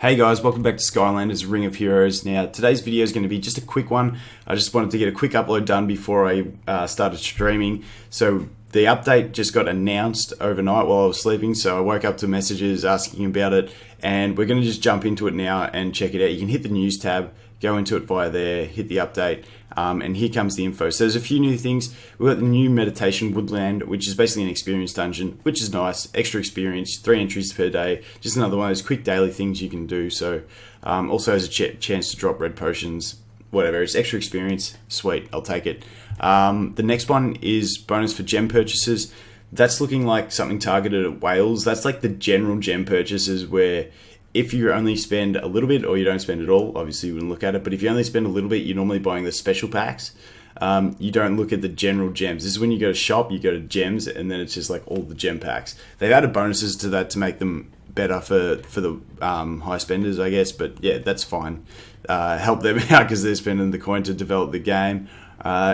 Hey guys, welcome back to Skylanders Ring of Heroes. Now, today's video is going to be just a quick one. I just wanted to get a quick upload done before I started streaming. So the update just got announced overnight while I was sleeping, so I woke up to messages asking about it, and we're going to just jump into it now and check it out. You can hit the news tab, go into it via there, hit the update, and here comes the info. So there's a few new things. We've got the new meditation woodland, which is basically an experience dungeon, which is nice. Extra experience, 3 entries per day. Just another one of those quick daily things you can do. So also has a chance to drop red potions, whatever. It's extra experience. Sweet, I'll take it. The next one is bonus for gem purchases. That's looking like something targeted at whales. That's like the general gem purchases where if you only spend a little bit or you don't spend at all, obviously you wouldn't look at it, but if you only spend a little bit, you're normally buying the special packs. You don't look at the general gems. This is when you go to shop, you go to gems, and then it's just like all the gem packs. They've added bonuses to that to make them better for the high spenders, I guess, but yeah, that's fine. Help them out because they're spending the coin to develop the game.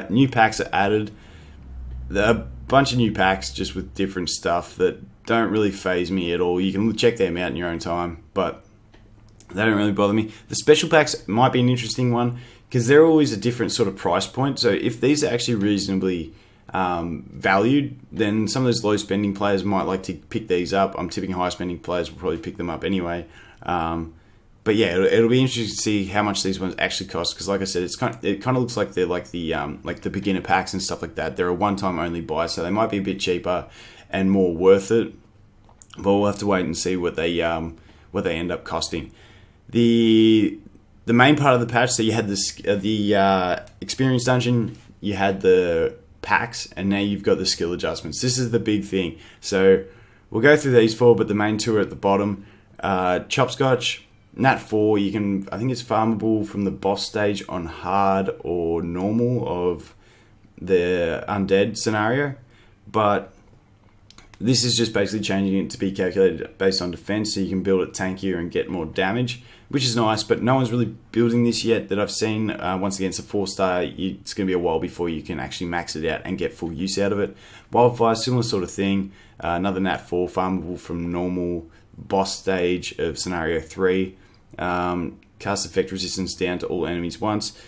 New packs are added. There are a bunch of new packs just with different stuff that don't really faze me at all. You can check them out in your own time, but they don't really bother me. The special packs might be an interesting one because they're always a different sort of price point. So if these are actually reasonably valued, then some of those low spending players might like to pick these up. I'm tipping high spending players will probably pick them up anyway. But yeah, it'll be interesting to see how much these ones actually cost. Because like I said, it kind of looks like they're like the beginner packs and stuff like that. They're a one-time only buy, so they might be a bit cheaper and more worth it. But we'll have to wait and see what they end up costing. The main part of the patch, so you had the experience dungeon, you had the packs, and now you've got the skill adjustments. This is the big thing. So we'll go through these four, but the main two are at the bottom. Chopscotch. Nat 4, I think it's farmable from the boss stage on hard or normal of the undead scenario, but this is just basically changing it to be calculated based on defense, so you can build it tankier and get more damage, which is nice, but no one's really building this yet that I've seen. Once again, it's a 4-star, it's going to be a while before you can actually max it out and get full use out of it. Wildfire, similar sort of thing, another Nat 4, farmable from normal boss stage of scenario 3. Cast effect resistance down to all enemies once.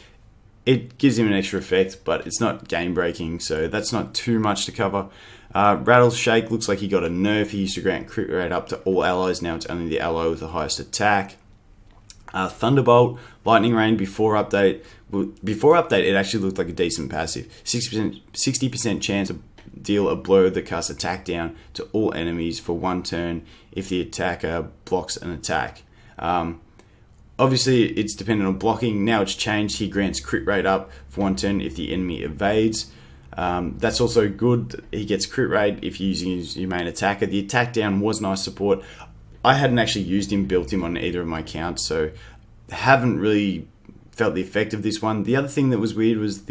It gives him an extra effect, but it's not game breaking, so that's not too much to cover. Rattle Shake looks like he got a nerf. He used to grant crit rate up to all allies. Now it's only the ally with the highest attack. Thunderbolt, Lightning Rain before update. Before update, it actually looked like a decent passive. 60% chance to deal a blow that casts attack down to all enemies for 1 turn if the attacker blocks an attack. Obviously, it's dependent on blocking. Now it's changed. He grants crit rate up for 1 turn if the enemy evades. That's also good. He gets crit rate if you're using your main attacker. The attack down was nice support. I hadn't actually used him, built him on either of my accounts, so haven't really felt the effect of this one. The other thing that was weird was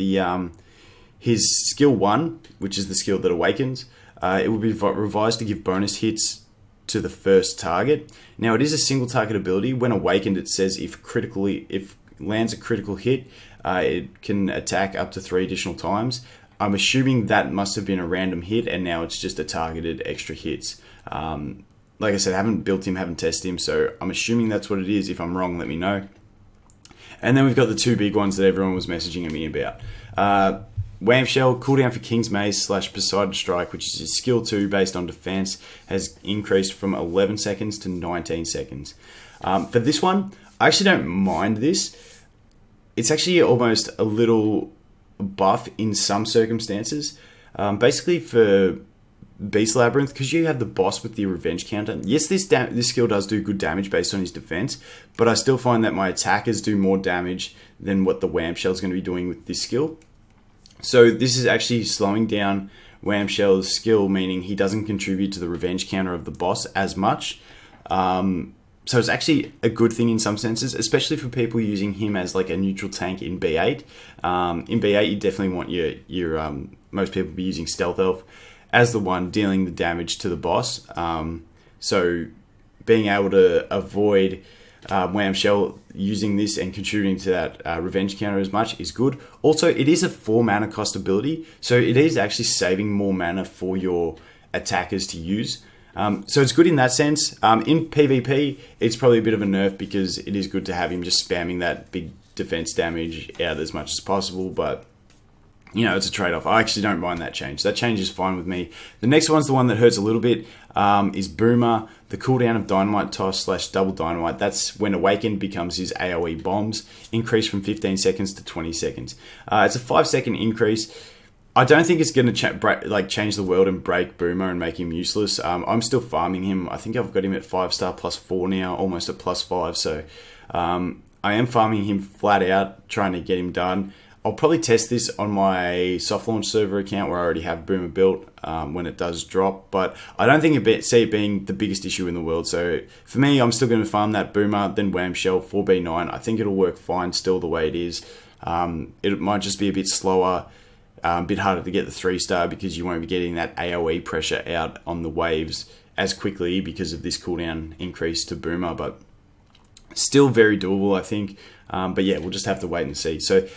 his skill 1, which is the skill that awakens. It will be revised to give bonus hits to the first target. Now it is a single target ability. When awakened, it says if lands a critical hit, it can attack up to 3 additional times. I'm assuming that must have been a random hit, and now it's just a targeted extra hits. Like I said, I haven't built him, haven't tested him, so I'm assuming that's what it is. If I'm wrong, let me know. And then we've got the 2 big ones that everyone was messaging me about. Wham Shell, cooldown for King's Mace / Poseidon Strike, which is a skill 2 based on defense, has increased from 11 seconds to 19 seconds. For this one, I actually don't mind this. It's actually almost a little buff in some circumstances. Basically for Beast Labyrinth, because you have the boss with the revenge counter. Yes, this skill does do good damage based on his defense, but I still find that my attackers do more damage than what the Wham Shell is going to be doing with this skill. So this is actually slowing down Wham Shell's skill, meaning he doesn't contribute to the revenge counter of the boss as much. So it's actually a good thing in some senses, especially for people using him as like a neutral tank in B8. In B8, you definitely want your most people be using Stealth Elf as the one dealing the damage to the boss. So being able to avoid Wham Shell using this and contributing to that revenge counter as much is good. Also, it is a 4 mana cost ability, so it is actually saving more mana for your attackers to use. So it's good in that sense. In PvP, it's probably a bit of a nerf because it is good to have him just spamming that big defense damage out as much as possible, but you know, it's a trade-off. I actually don't mind that change. That change is fine with me. The next one's the one that hurts a little bit, is Boomer. The cooldown of Dynamite Toss / Double Dynamite, that's when Awakened becomes his AoE bombs, increased from 15 seconds to 20 seconds. It's a 5-second increase. I don't think it's going to change the world and break Boomer and make him useless. I'm still farming him. I think I've got him at 5-star +4 now, almost at +5. So I am farming him flat out, trying to get him done. I'll probably test this on my soft launch server account where I already have Boomer built when it does drop. But I don't think see it being the biggest issue in the world. So for me, I'm still going to farm that Boomer, then Wham Shell 4B9. I think it'll work fine still the way it is. It might just be a bit slower. A bit harder to get the 3-star because you won't be getting that AoE pressure out on the waves as quickly because of this cooldown increase to Boomer, but still very doable, I think. But yeah, we'll just have to wait and see. So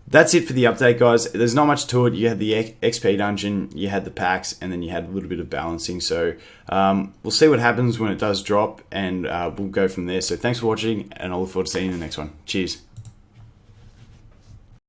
that's it for the update, guys. There's not much to it. You had the XP dungeon, you had the packs, and then you had a little bit of balancing. So we'll see what happens when it does drop, and we'll go from there. So thanks for watching, and I look forward to seeing you in the next one. Cheers.